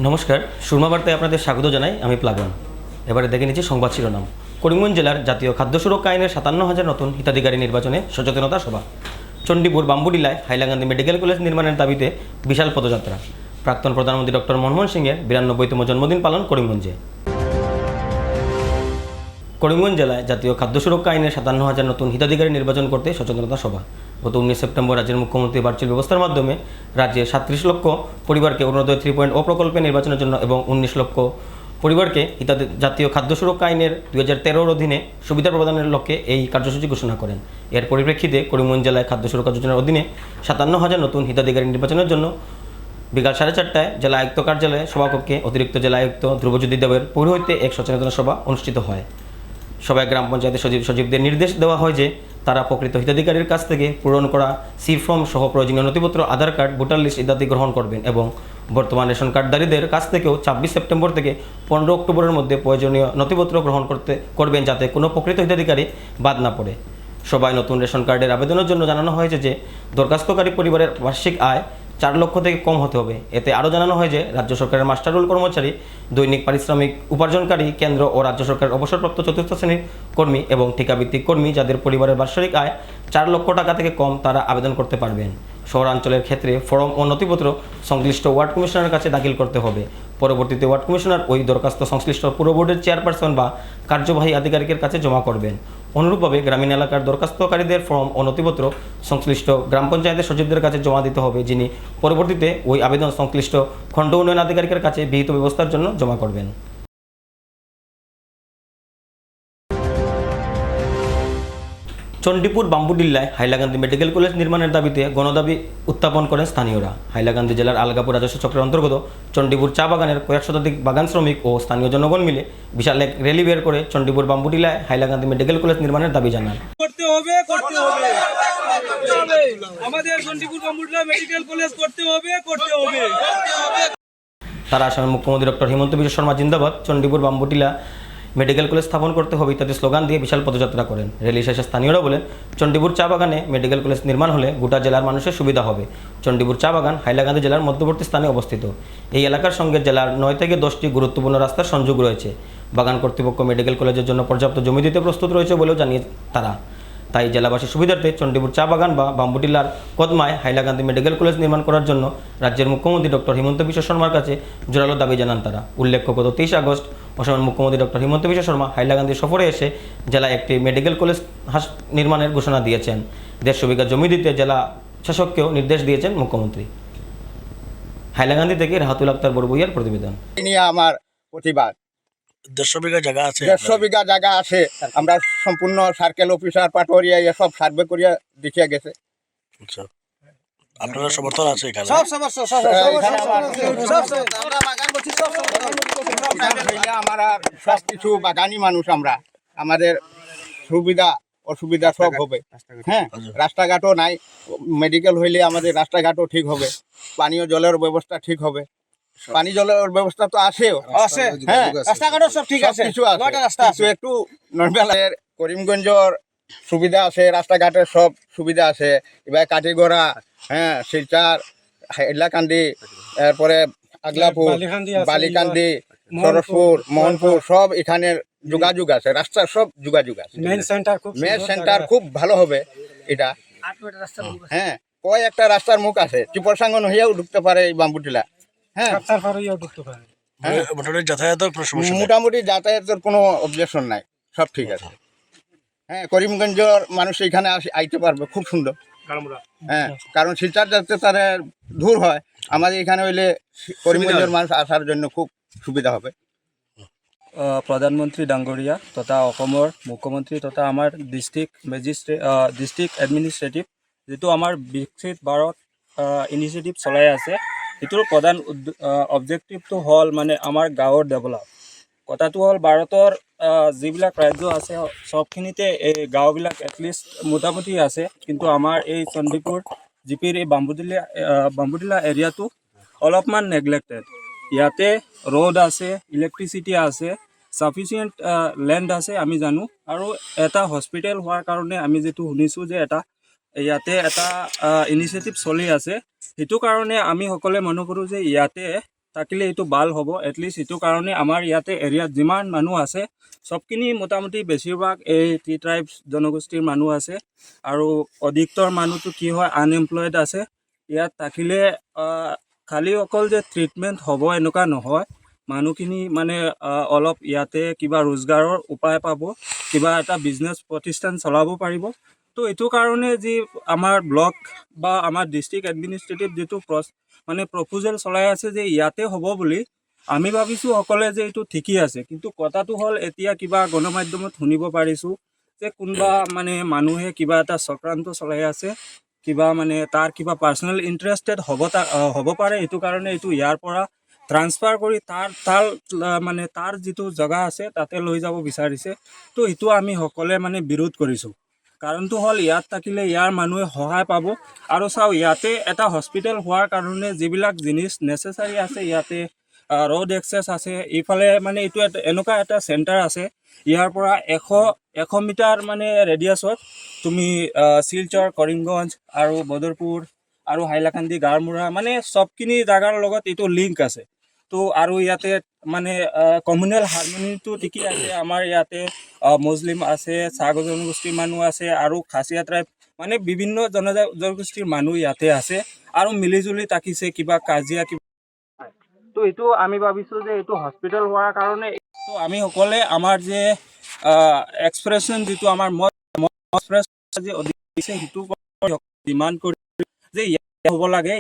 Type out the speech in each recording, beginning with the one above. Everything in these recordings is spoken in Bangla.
নমস্কার, সুরমা বার্তায় আপনাদের স্বাগত জানাই। আমি প্লাবন। এবারে দেখে নিচ্ছি সংবাদ শিরোনাম। করিমগঞ্জ জেলার জাতীয় খাদ্য সুরক্ষা আইনের 57,000 নতুন হিতাধিকারী নির্বাচনে সচেতনতা সভা। চণ্ডীপুর বাম্বুডিলায় হাইলাকান্দি মেডিকেল কলেজ নির্মাণের দাবিতে বিশাল পদযাত্রা। প্রাক্তন প্রধানমন্ত্রী ডক্টর মনমোহন সিংয়ের 92তম জন্মদিন পালন করিমগঞ্জে। করিমগঞ্জ জেলায় জাতীয় খাদ্য সুরক্ষা আইনের 57,000 নতুন হিতাধিকারী নির্বাচন করতে সচেতনতা সভা। গত 19 সেপ্টেম্বর রাজ্যের মুখ্যমন্ত্রী ভার্চুয়াল ব্যবস্থার মাধ্যমে রাজ্যে 37 লক্ষ পরিবারকে অরুণোদয় 3.0 প্রকল্পে নির্বাচনের জন্য এবং 19 লক্ষ পরিবারকে জাতীয় খাদ্য সুরক্ষা আইনের 2013 অধীনে সুবিধা প্রদানের লক্ষ্যে এই কার্যসূচি ঘোষণা করেন। এর পরিপ্রেক্ষিতে করিমগঞ্জ জেলায় খাদ্য সুরক্ষা যোজনার অধীনে 57,000 নতুন হিতাধিকারী নির্বাচনের জন্য বিকাল 4:30টায় জেলা আয়ুক্ত কার্যালয়ে সভাকক্ষে অতিরিক্ত জেলা আয়ুক্ত ধ্রুবজ্যোতি দেবের পৌরোহিত্যে এক সচেতনতা সভা অনুষ্ঠিত হয়। সবাই গ্রাম পঞ্চায়েতের সচিবদের নির্দেশ দেওয়া হয় যে তারা প্রকৃত হিতাধিকারীর কাছ থেকে পূরণ করা সি ফর্ম সহ প্রয়োজনীয় নথিপত্র, আধার কার্ড, ভোটার লিস্ট ইত্যাদি গ্রহণ করবেন এবং বর্তমান রেশন কার্ডধারীদের কাছ থেকেও 26 সেপ্টেম্বর থেকে 15 অক্টোবরের মধ্যে প্রয়োজনীয় নথিপত্র গ্রহণ করবেন যাতে কোনো প্রকৃত হিতাধিকারী বাদ না পড়ে। সবাই নতুন রেশন কার্ডের আবেদনের জন্য জানানো হয়েছে যে দরখাস্তকারী পরিবারের বার্ষিক আয় 4 লক্ষ থেকে কম হতে হবে। এতে আরও জানানো হয় যে রাজ্য সরকারের মাস্টার রোল কর্মচারী, দৈনিক পারিশ্রমিক উপার্জনকারী, কেন্দ্র ও রাজ্য সরকারের অবসরপ্রাপ্ত চতুর্থ শ্রেণীর কর্মী এবং ঠিকাভিত্তিক কর্মী যাদের পরিবারের বার্ষিক আয় 4 লক্ষ টাকা থেকে কম তারা আবেদন করতে পারবেন। শহরাঞ্চলের ক্ষেত্রে ফর্ম ও নথিপত্র সংশ্লিষ্ট ওয়ার্ড কমিশনারের কাছে দাখিল করতে হবে। পরবর্তীতে ওয়ার্ড কমিশনার ওই দরখাস্ত সংশ্লিষ্ট পুরো বোর্ডের চেয়ারপারসন বা কার্যবাহী আধিকারিকের কাছে জমা করবেন। অনুরূপভাবে গ্রামীণ এলাকার দরখাস্তকারীদের ফর্ম ও নথিপত্র সংশ্লিষ্ট গ্রাম পঞ্চায়েতের সচিবদের কাছে জমা দিতে হবে, যিনি পরবর্তীতে ওই আবেদন সংশ্লিষ্ট খণ্ড উন্নয়ন আধিকারিকের কাছে বিহিত ব্যবস্থার জন্য জমা করবেন। চণ্ডীপুর বাম্বুডিল্লায় হাইলাকান্দি মেডিকেল কলেজ নির্মাণের দাবিতে গণদাবি উত্থাপন করেন স্থানীয়রা। হাইলাকান্দি জেলার আলগাপুর রাজস্ব চক্রের অন্তর্গত চণ্ডীপুর চা বাগানের কয়েক শতাধিক বাগান শ্রমিক ও স্থানীয় জনগণ মিলে বিশাল এক র্যালি বের করে চণ্ডীপুর বাম্বুডিল্লায় হাইলাকান্দি মেডিকেল কলেজ নির্মাণের দাবি জানান। করতে হবে আমাদের চণ্ডীপুর বাম্বুডিলা মেডিকেল কলেজ করতে হবে। তারা আসামের মুখ্যমন্ত্রী ডক্টর হিমন্ত বিশ্ব শর্মা জিন্দাবাদ, চণ্ডীপুর বাম্বুডিলা মেডিকেল কলেজ স্থাপন করতে হবে ইত্যাদি স্লোগান দিয়ে বিশাল পদযাত্রা করেন। র্যালি শেষে স্থানীয়রা বলেন, চণ্ডীপুর চা বাগানে মেডিকেল কলেজ নির্মাণ হলে গোটা জেলার মানুষের সুবিধা হবে। চণ্ডীপুর চা বাগান হাইলাকান্দি জেলার মধ্যবর্তী স্থানে অবস্থিত। এই এলাকার সঙ্গে জেলার 9 থেকে 10টি গুরুত্বপূর্ণ রাস্তার সংযোগ রয়েছে। বাগান কর্তৃপক্ষ মেডিকেল কলেজের জন্য পর্যাপ্ত জমি দিতে প্রস্তুত রয়েছে বলেও জানিয়ে তারা। তাই জেলাবাসীর সুবিধার্থে চণ্ডীপুর চা বাগান বা বাম্বুডিলার কদমায় হাইলাকান্দি মেডিকেল কলেজ নির্মাণ করার জন্য রাজ্যের মুখ্যমন্ত্রী ডক্টর হিমন্ত বিশ্ব শর্মার কাছে জোরালো দাবি জানান তারা। উল্লেখ্য, গত 23 আগস্ট অসমের মুখ্যমন্ত্রী ডক্টর হিমন্ত বিশ্ব শর্মা হাইলাকান্দি সফরে এসে জেলায় একটি মেডিকেল কলেজ নির্মাণের ঘোষণা দিয়েছেন। 150 বিঘা জমি দিতে জেলা শাসককেও নির্দেশ দিয়েছেন মুখ্যমন্ত্রী। হাইলাকান্দি থেকে রাহাতুল আক্তার বড়বুইয়ার প্রতিবেদন। আমার প্রতিবাদ। 150 বিঘা জায়গা আছে, 150 বিঘা জায়গা আছে। আমরা সম্পূর্ণ সার্কেল অফিসার পাটোয়ারিয়া এসব সার্ভে করিয়া দেখিয়া গেছে। আচ্ছা, আপনারা সমর্থন আছে এখানে? আমরা সব কিছু বাগানি মানুষ, আমরা আমাদের সুবিধা অসুবিধা সব হবে। হ্যাঁ, রাস্তাঘাটও নাই, মেডিকেল হইলে আমাদের রাস্তাঘাটও ঠিক হবে, পানীয় জলের ব্যবস্থা ঠিক হবে। পানি জলের ব্যবস্থা তো আছে, হ্যাঁ, রাস্তাঘাটও সব ঠিক আছে, কিছু একটু নর্মাল। করিমগঞ্জের সুবিধা আছে, রাস্তাঘাটের সব সুবিধা আছে। এবার কাটিগড়া, হ্যাঁ, শিলচার, হাইলাকান্দি, এরপরে আগলাপুর, বালিকান্দি, সরসপুর, মোহনপুর সব এখানের যোগাযোগ আছে, রাস্তার সব যোগাযোগ আছে। মেন সেন্টার খুব ভালো হবে এটা। হ্যাঁ, একটা রাস্তার মুখ আছে, ত্রিপরসাঙ্গন হইয়াও ঢুকতে পারে এই বাম্বুটিলা। হ্যাঁ, মোটামুটি যাতায়াতের কোনো অবজেকশন নাই, সব ঠিক আছে। হ্যাঁ, করিমগঞ্জের মানুষ এখানে আইতে পারবে খুব সুন্দর। হ্যাঁ, কারণ শিলচার যাতে তারা দূর হয়, আমাদের এখানে হইলে করিমগঞ্জের মানুষ আসার জন্য খুব সুবিধা হবে। প্ৰধানমন্ত্ৰী ডাঙৰীয়া তথা অসমৰ মুখ্যমন্ত্ৰী তথা আমাৰ ডিষ্ট্ৰিক্ট এডমিনিষ্ট্ৰেটিভ যিটো আমাৰ বিকশিত ভাৰত ইনিচিয়েটিভ চলাই আছে, সেইটোৰ প্ৰধান অবজেক্টিভটো হ'ল মানে আমাৰ গাঁৱৰ ডেভেলপ। কথাটো হ'ল ভাৰতৰ যিবিলাক ৰাজ্য আছে সবখিনিতে এই গাঁওবিলাক এটলিষ্ট মোটামুটি আছে, কিন্তু আমাৰ এই চণ্ডীপুৰ জিপিৰ এই বাম্বুডিলা এৰিয়াটো অলপমান নেগলেক্টেড। ইয়াতে ৰোড আছে, ইলেক্ট্ৰিচিটি আছে, সাফিচিয়েণ্ট লেণ্ড আছে, আমি জানো। আৰু এটা হস্পিটেল হোৱাৰ কাৰণে আমি যিটো শুনিছোঁ যে ইয়াতে এটা ইনিচিয়েটিভ চলি আছে, সেইটো কাৰণে আমি সকলোৱে মনে কৰোঁ যে ইয়াতে থাকিলে এইটো ভাল হ'ব। এটলিষ্ট এইটো কাৰণে আমাৰ ইয়াতে এৰিয়াত যিমান মানুহ আছে চবখিনি মোটামুটি বেছিভাগ এই টি ট্ৰাইবছ জনগোষ্ঠীৰ মানুহ আছে। আৰু অধিকতৰ মানুহটো কি হয়, আনএমপ্লয়েড আছে। ইয়াত থাকিলে খালি অকল যে ট্ৰিটমেণ্ট হ'ব এনেকুৱা নহয়, মানুহখিনি মানে অলপ ইয়াতে কিবা ৰোজগাৰৰ উপায় পাব, কিবা এটা বিজনেছ প্ৰতিষ্ঠান চলাব পাৰিব। তো এইটো কাৰণে যি আমাৰ ব্লক বা আমাৰ ডিষ্ট্ৰিক্ট এডমিনিষ্ট্ৰেটিভ যিটো প্ৰপ'জেল চলাই আছে যে ইয়াতে হ'ব বুলি, আমি ভাবিছোঁ সকলোৱে যে এইটো ঠিকেই আছে। কিন্তু কথাটো হ'ল এতিয়া কিবা গণমাধ্যমত শুনিব পাৰিছোঁ যে কোনোবা মানে মানুহে কিবা এটা চক্ৰান্ত চলাই আছে, কিবা মানে তাৰ কিবা পাৰ্চনেল ইণ্টাৰেষ্টেড হ'ব পাৰে। এইটো কাৰণে এইটো ইয়াৰ পৰা ট্ৰান্সফাৰ কৰি তাৰ যিটো জেগা আছে তাতে লৈ যাব বিচাৰিছে। তো এইটো আমি সকলোৱে মানে বিৰোধ কৰিছোঁ। কাৰণটো হ'ল ইয়াত থাকিলে ইয়াৰ মানুহে সহায় পাব। আৰু চাওক, ইয়াতে এটা হস্পিটেল হোৱাৰ কাৰণে যিবিলাক জিনিছ নেচেচাৰী আছে, ইয়াতে ৰোড এক্সেছ আছে, ইফালে মানে এইটো এনেকুৱা এটা চেণ্টাৰ আছে, ইয়াৰ পৰা 100 মিটাৰ মানে ৰেডিয়াছত তুমি শিলচৰ, কৰিমগঞ্জ আৰু বদৰপুৰ আৰু হাইলাকান্দি, গাৰমুৰা মানে চবখিনি জাগাৰ লগত এইটো লিংক আছে। তো আৰু ইয়াতে মানে কমিউনেল হাৰমনিটো ঠিকেই আছে। আমাৰ ইয়াতে মুছলিম আছে, চাহ জনগোষ্ঠীৰ মানুহ আছে আৰু খাচীয়া ট্ৰাইব মানে বিভিন্ন জনগোষ্ঠীৰ মানুহ ইয়াতে আছে আৰু মিলিজুলি থাকিছে, কিবা কাজিয়া কিবা। তো এইটো আমি ভাবিছোঁ যে এইটো হস্পিটেল হোৱাৰ কাৰণে তো আমি সকলোৱে আমাৰ যে এক্সপ্ৰেছন যিটো আমাৰ দিছে সেইটো ডিমাণ্ড কৰি যে ইয়াত হ'ব লাগে,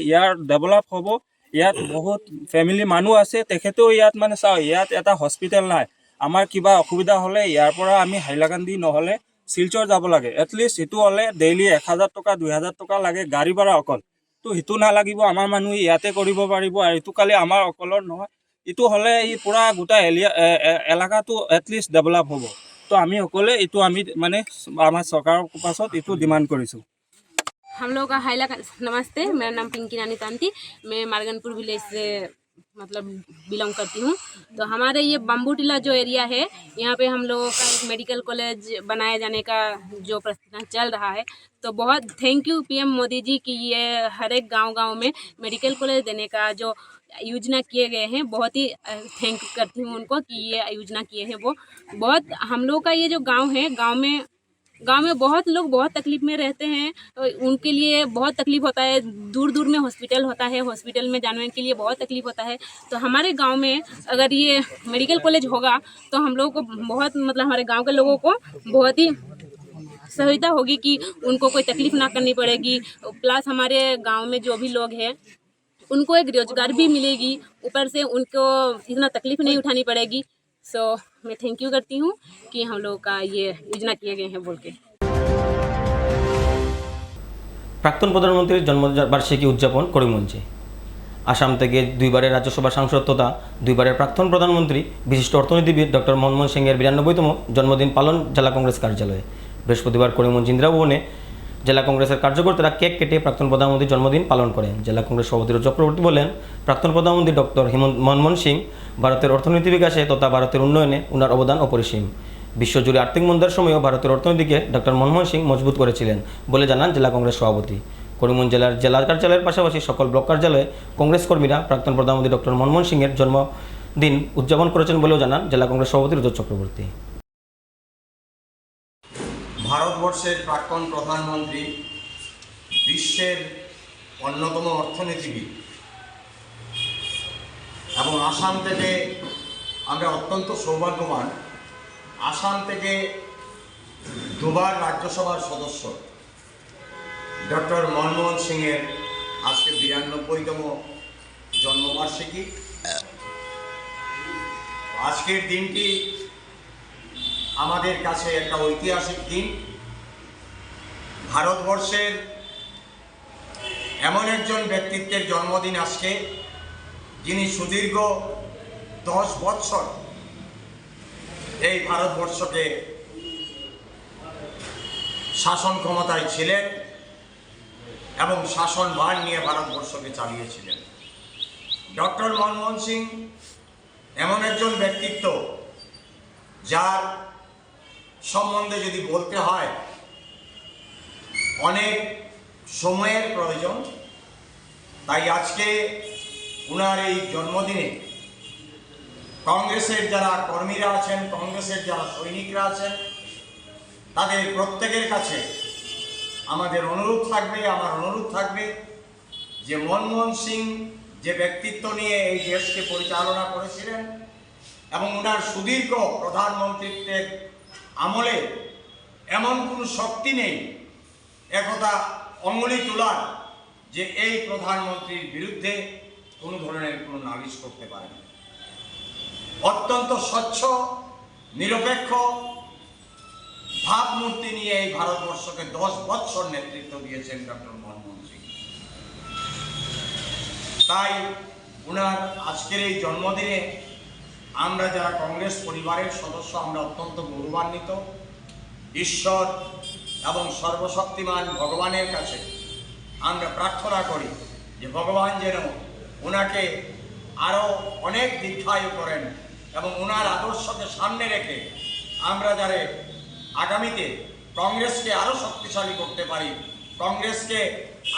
ইয়াৰ ডেভেলপ হ'ব। ইয়াত বহুত ফেমিলি মানুহ আছে, তেখেতেও ইয়াত মানে চাওঁ, ইয়াত এটা হস্পিটেল নাই। আমাৰ কিবা অসুবিধা হ'লে ইয়াৰ পৰা আমি হাইলাকান্দি নহ'লে শিলচৰ যাব লাগে। এটলিষ্ট সেইটো হ'লে ডেইলি 1000 টকা 2000 টকা লাগে গাড়ী ভাড়া অকল। তো সেইটো নালাগিব, আমাৰ মানুহে ইয়াতে কৰিব পাৰিব। আৰু এইটো খালি আমাৰ অকলৰ নহয়, এইটো হ'লে এই পূৰা গোটা এলেকাটো এটলিষ্ট ডেভেলপ হ'ব। তো আমি সকলোৱে এইটো আমি মানে আমাৰ চৰকাৰৰ পাছত এইটো ডিমাণ্ড কৰিছোঁ। हम लोग का नमस्ते, मेरा नाम पिंकी रानी तांती, मैं मार्गनपुर विलेज से मतलब बिलोंग करती हूँ। तो हमारे ये बम्बू टीला जो एरिया है, यहाँ पे हम लोगों का एक मेडिकल कॉलेज बनाए जाने का जो प्रस्ताव चल रहा है। तो बहुत thank you PM Modi ji की ये हर एक गांव में मेडिकल कॉलेज देने का जो योजना किए गए हैं, बहुत ही थैंक करती हूँ उनको कि ये योजना किए हैं। वो बहुत हम लोग का ये जो गाँव है, गांव में बहुत लोग बहुत तकलीफ में रहते हैं। उनके लिए बहुत तकलीफ होता है, दूर दूर में हॉस्पिटल होता है, हॉस्पिटल में जाने के लिए बहुत तकलीफ होता है। तो हमारे गांव में अगर ये मेडिकल कॉलेज होगा तो हम लोगों को बहुत मतलब हमारे गांव के लोगों को बहुत ही सहायता होगी कि उनको कोई तकलीफ ना करनी पड़ेगी। प्लस हमारे गाँव में जो भी लोग हैं उनको एक रोजगार भी मिलेगी, ऊपर से उनको इतना तकलीफ नहीं उठानी पड़ेगी। सो मैं थैंक यू करती हूँ कि हम लोग का ये योजना किए गए हैं बोल के। প্রাক্তন প্রধানমন্ত্রীর জন্মবার্ষিকী উদযাপন করিমগঞ্জে। আসাম থেকে 2 বারের রাজ্যসভা সাংসদ তথা 2 বারের প্রাক্তন প্রধানমন্ত্রী বিশিষ্ট অর্থনীতিবিদ ডক্টর মনমোহন সিংয়ের 92তম জন্মদিন পালন জেলা কংগ্রেস কার্যালয়ে। বৃহস্পতিবার করিমগঞ্জ ইন্দিরা ভবনে জেলা কংগ্রেসের কার্যকর্তারা কেক কেটে প্রাক্তন প্রধানমন্ত্রীর জন্মদিন পালন করেন। জেলা কংগ্রেস সভাপতি রোজ চক্রবর্তী বলেন, প্রাক্তন প্রধানমন্ত্রী ডক্টর মনমোহন সিং ভারতের অর্থনীতি বিকাশে তথা ভারতের উন্নয়নে ওনার অবদান অপরিসীম। বিশ্বজুড়ে আর্থিক মন্দার সময়ও ভারতের অর্থনীতিকে ডক্টর মনমোহন সিং মজবুত করেছিলেন বলে জানান জেলা কংগ্রেস সভাপতি। করিমগঞ্জ জেলা কার্যালয়ের পাশাপাশি সকল ব্লক কার্যালয়ে কংগ্রেস কর্মীরা প্রাক্তন প্রধানমন্ত্রী ডক্টর মনমোহন সিংয়ের জন্মদিন উদযাপন করেছেন বলেও জানান জেলা কংগ্রেস সভাপতি রোজ চক্রবর্তী। ভারতবর্ষের প্রাক্তন প্রধানমন্ত্রী, বিশ্বের অন্যতম অর্থনীতিবিদ এবং আসাম থেকে আমরা অত্যন্ত সৌভাগ্যবান, আসাম থেকে 2 বার রাজ্যসভার সদস্য ডক্টর মনমোহন সিংয়ের আজকে 92তম জন্মবার্ষিকী। আজকের দিনটি আমাদের কাছে একটা ঐতিহাসিক দিন। ভারতবর্ষের এমন একজন ব্যক্তিত্বের জন্মদিন আজকে, যিনি সুদীর্ঘ 10 বৎসর এই ভারতবর্ষকে শাসন ক্ষমতায় ছিলেন এবং শাসনভার নিয়ে ভারতবর্ষকে চালিয়েছিলেন। ডক্টর মনমোহন সিং এমন একজন ব্যক্তিত্ব যার সম্বন্ধে যদি বলতে হয় অনেক সময়ের প্রয়োজন। তাই আজকে ওনার এই জন্মদিনে কংগ্রেসের যারা কর্মীরা আছেন, কংগ্রেসের যারা সৈনিকরা আছেন, তাদের প্রত্যেকের কাছে আমাদের অনুরোধ থাকবে, আমার অনুরোধ থাকবে যে মনমোহন সিং যে ব্যক্তিত্ব নিয়ে এই দেশকে পরিচালনা করেছিলেন এবং ওনার সুদীর্ঘ প্রধানমন্ত্রীত্বের আমলে এমন কোনো শক্তি নেই একথা অঙ্গুলি তোলার যে এই প্রধানমন্ত্রীর বিরুদ্ধে কোনো ধরনের কোনো নালিশ করতে পারে না। অত্যন্ত স্বচ্ছ নিরপেক্ষ ভাবমূর্তি নিয়ে এই ভারতবর্ষকে 10 বছর নেতৃত্ব দিয়েছেন ডক্টর মনমোহন সিং। তাই ওনার আজকের এই জন্মদিনে আমরা যারা কংগ্রেস পরিবারের সদস্য আমরা অত্যন্ত গৌরবান্বিত। ঈশ্বর এবং সর্বশক্তিমান ভগবানের কাছে আমরা প্রার্থনা করি যে ভগবান যেন ওনাকে আরও অনেক দীর্ঘায়ু করেন এবং ওনার আদর্শকে সামনে রেখে আমরা যারা আগামীতে কংগ্রেসকে আরও শক্তিশালী করতে পারি, কংগ্রেসকে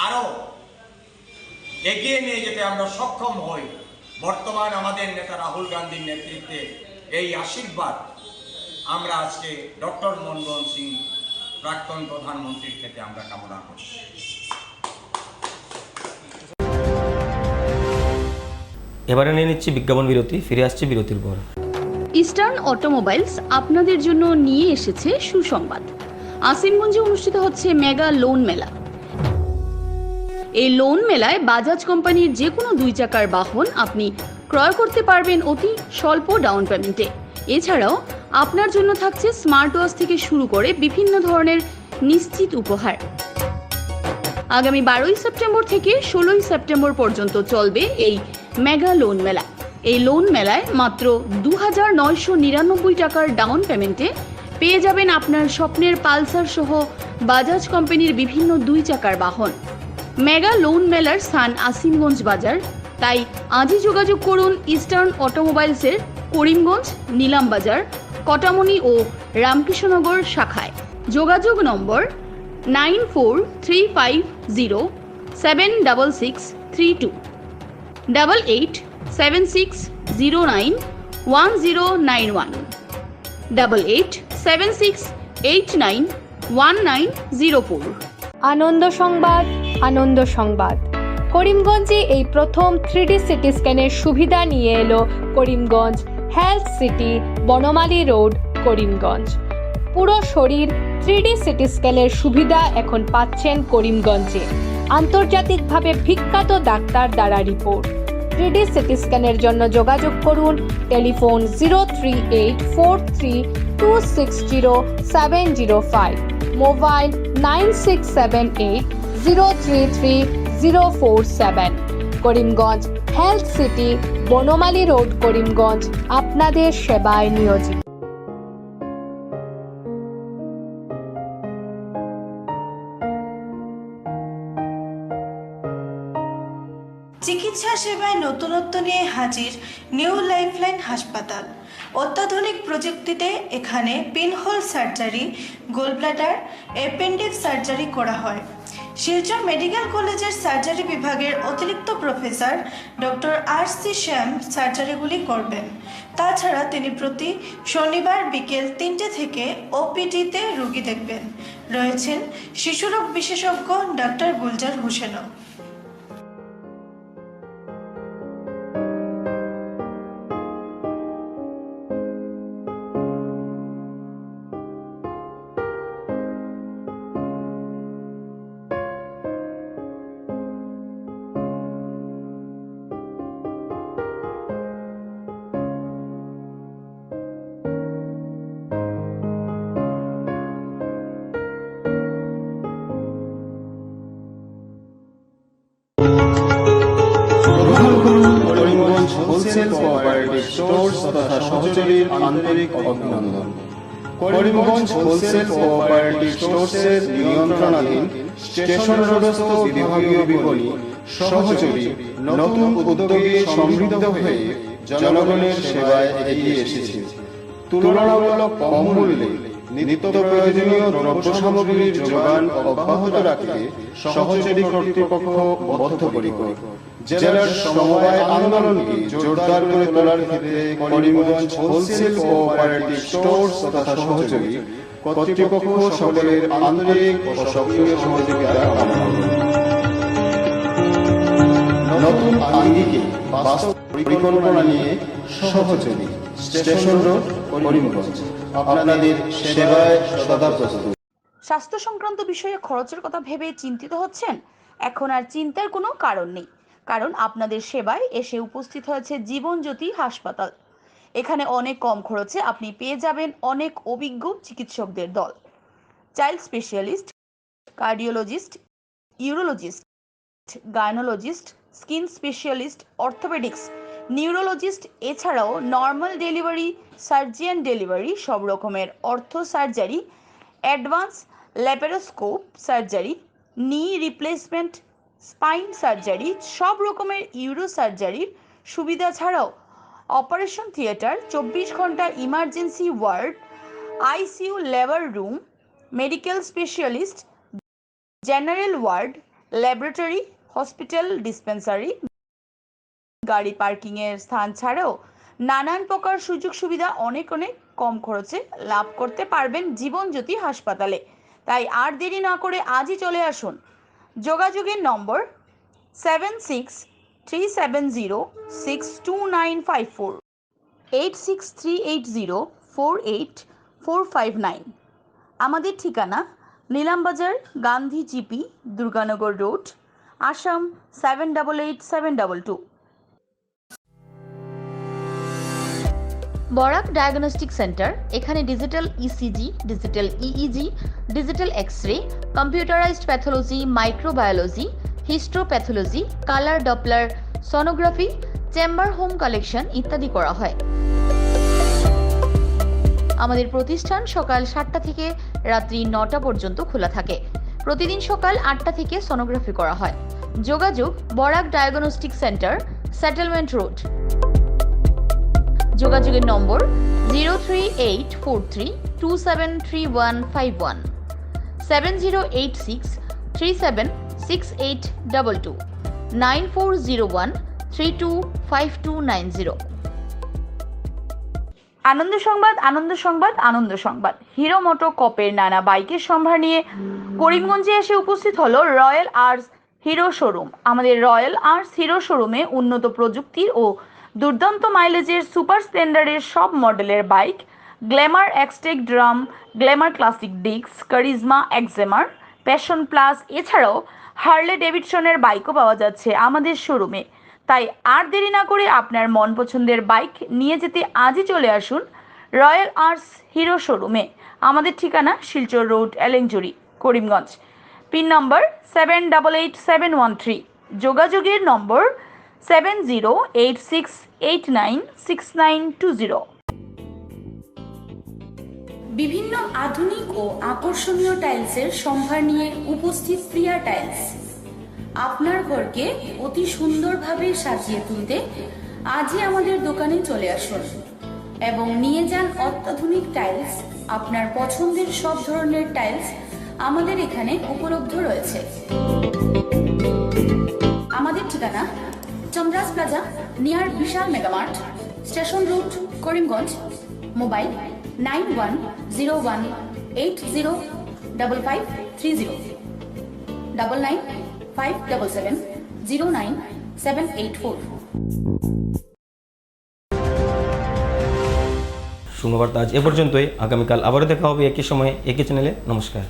আরও এগিয়ে নিয়ে যেতে আমরা সক্ষম হই। বর্তমান আমাদের নেতা রাহুল গান্ধীর নেতৃত্বে এই আশীর্বাদ আমরা আজকে ডক্টর মনমোহন সিং প্রাক্তন প্রধানমন্ত্রীর থেকে আমরা কামনা করি। এবারে নিয়ে নিচ্ছি বিজ্ঞাপন বিরতি, ফিরে আসছি বিরতির পর। ইস্টার্ন অটোমোবাইলস আপনাদের জন্য নিয়ে এসেছে সুসংবাদ। আসিমগঞ্জে অনুষ্ঠিত হচ্ছে মেগা লোন মেলা। এই লোন মেলায় বাজাজ কোম্পানির যে কোনো 2 চাকার বাহন আপনি ক্রয় করতে পারবেন অতি স্বল্প ডাউন পেমেন্টে। এছাড়াও আপনার জন্য থাকছে স্মার্ট ওয়াচ থেকে শুরু করে বিভিন্ন ধরনের নিশ্চিত উপহার। আগামী 12 সেপ্টেম্বর থেকে 16 সেপ্টেম্বর পর্যন্ত চলবে এই মেগা লোন মেলা। এই লোন মেলায় মাত্র 2999 টাকার ডাউন পেমেন্টে পেয়ে যাবেন আপনার স্বপ্নের পালসার সহ বাজাজ কোম্পানির বিভিন্ন 2 চাকার বাহন। মেগা লোন মেলার স্থান আসিমগঞ্জ বাজার, তাই আজই যোগাযোগ করুন ইস্টার্ন অটোমোবাইলসের করিমগঞ্জ, নিলাম বাজার, কটামনি ও রামকৃষ্ণনগর শাখায়। যোগাযোগ নম্বর 9435076632 8876091091 8876891904। আনন্দ সংবাদ, আনন্দ সংবাদ। করিমগঞ্জে এই প্রথম 3D সিটি স্ক্যানের সুবিধা নিয়ে এলো Karimganj health city, Banamali road, Karimganj. পুরো শরীর 3D সিটি স্ক্যানের সুবিধা এখন পাচ্ছেন করিমগঞ্জে। আন্তর্জাতিকভাবে বিখ্যাত ডাক্তার দ্বারা রিপোর্ট। 3D সিটি স্ক্যানের জন্য যোগাযোগ করুন telephone 0384360705, mobile 9678033047। Karimganj health city, Banamali road, Karimganj আপনাদের সেবায় নিয়োজিত। চিকিৎসা সেবায় নতুনত্ব নিয়ে হাজির নিউ লাইফলাইন হাসপাতাল। অত্যাধুনিক প্রযুক্তিতে এখানে pinhole surgery, gallbladder, appendix surgery করা হয়। শিলচর মেডিকেল কলেজের সার্জারি বিভাগের অতিরিক্ত প্রফেসর ডক্টর RC শ্যাম সার্জারিগুলি করবেন। তাছাড়া তিনি প্রতি শনিবার বিকেল 3টে থেকে OPD-তে রোগী দেখবেন। রয়েছেন শিশুরোগ বিশেষজ্ঞ ডক্টর গুলজার হোসেনও। করিমগঞ্জ হোলসেল কোঅপারেটিভ স্টোর্স তথা সহযোগীর আন্তরিক অভিনন্দন। করিমগঞ্জ হোলসেল কোঅপারেটিভ স্টোর্সের নিয়ন্ত্রণাধীন স্টেশন রোডস্থ বিভাগীয় বিপণী সহযোগী নতুন উদ্যোগে সমৃদ্ধ হয়ে জনগণের সেবায় এগিয়ে এসেছে। তুলনামূলক কম মূল্যে নিত্য প্রয়োজনীয় দ্রব্য সামগ্রীর যোগান অব্যাহত রাখতে সহযোগী কর্তৃপক্ষ বদ্ধপরিকর। জেলার সমবায় আন্দোলনকে জোরদার করে তোলার ক্ষেত্রে করিমগঞ্জ হোলসেল কোঅপারেটিভ স্টোরস তথা সহযোগী কর্তৃপক্ষ সকলের আন্তরিক ও সক্রিয় সহযোগিতা কামনা করি। নতুন আঙ্গিকে বাস্তব পরিকল্পনা নিয়ে সহযোগী স্টেশন রোড করিমগঞ্জ আপনাদের সেবায় সদা প্রস্তুত। স্বাস্থ্য সংক্রান্ত বিষয়ে খরচের কথা ভেবে চিন্তিত হচ্ছেন? এখন আর চিন্তার কোনো কারণ নেই, কারণ আপনাদের সেবায় এসে উপস্থিত হয়েছে জীবনজ্যোতি হাসপাতাল। এখানে অনেক কম খরচে আপনি পেয়ে যাবেন অনেক অভিজ্ঞ চিকিৎসকদের দল। Child specialist, cardiologist, urologist, gynaecologist, skin specialist, orthopaedics, neurologist, এছাড়াও নর্মাল ডেলিভারি, সার্জিয়ান ডেলিভারি, সব রকমের ortho surgery, advance laparoscope surgery, knee replacement, spine surgery, সব রকমের ইউরো সার্জারির সুবিধা ছাড়াও অপারেশন থিয়েটার, 24 ঘন্টা emergency ward, ICU labour room, medical specialist, general ward, laboratory, hospital dispensary, গাড়ি পার্কিংয়ের স্থান ছাড়াও নানান প্রকার সুযোগ সুবিধা অনেক কম খরচে লাভ করতে পারবেন জীবনজ্যোতি হাসপাতালে। তাই আর দেরি না করে আজই চলে আসুন। যোগাযোগের নম্বর 7637062954, 8638048459। আমাদের ঠিকানা Nilambazar, Gandhi GP, Durganagar road, Assam 788722। Barak diagnostic centre, এখানে digital ECG, digital EEG, digital X-ray, computerised pathology, microbiology, histopathology, colour doppler sonography, chamber home collection ইত্যাদি করা হয়। আমাদের প্রতিষ্ঠান সকাল 7টা থেকে রাত্রি 9টা পর্যন্ত খোলা থাকে। প্রতিদিন সকাল 8টা থেকে সোনোগ্রাফি করা হয়। যোগাযোগ Barak diagnostic centre, settlement road. যোগাযোগের নম্বর 03843273151, 7086376822, 9401325290। আনন্দ সংবাদ, আনন্দ সংবাদ, আনন্দ সংবাদ। হিরো মোটো কপের নানা বাইকের সম্ভার নিয়ে করিমগঞ্জে এসে উপস্থিত হলো রয়্যাল আর্টস হিরো শোরুম। আমাদের রয়্যাল আর্টস হিরো শোরুমে উন্নত প্রযুক্তির ও দুর্দান্ত মাইলেজের সুপার স্প্লেন্ডারের সব মডেলের bike, Glamour Xtec drum, Glamour classic ডিক্স, কারিজমা এক্সেমার, প্যাশন প্লাস, এছাড়াও হার্লে ডেভিডসনের বাইকও পাওয়া যাচ্ছে আমাদের শোরুমে। তাই আর দেরি না করে আপনার মন পছন্দের বাইক নিয়ে যেতে আজই চলে আসুন রয়্যাল আর্টস হিরো শোরুমে। আমাদের ঠিকানা শিলচর রোড, এলেংজুরি, করিমগঞ্জ। পিন নম্বর 788713। যোগাযোগের নম্বর 7086896920। বিভিন্ন আধুনিক ও আকর্ষণীয় টাইলসের সম্ভার নিয়ে উপস্থিত প্রিয়া টাইলস। আপনার ঘরকে অতি সুন্দরভাবে সাজিয়ে তুলতে আজই আমাদের দোকানে চলে আসুন এবং নিয়ে যান অত্যাধুনিক টাইলস। আপনার পছন্দের সব ধরনের টাইলস আমাদের এখানে উপলব্ধ রয়েছে। আমাদের ঠিকানা Chandras plaza, near Vishal Mega Mart, station road, Karimganj. Mobile 9101805530, 9957709784। শুভবার্তা আজ এ পর্যন্তই। আগামীকাল আবারও দেখা হবে একই সময়ে একই চ্যানেলে। নমস্কার।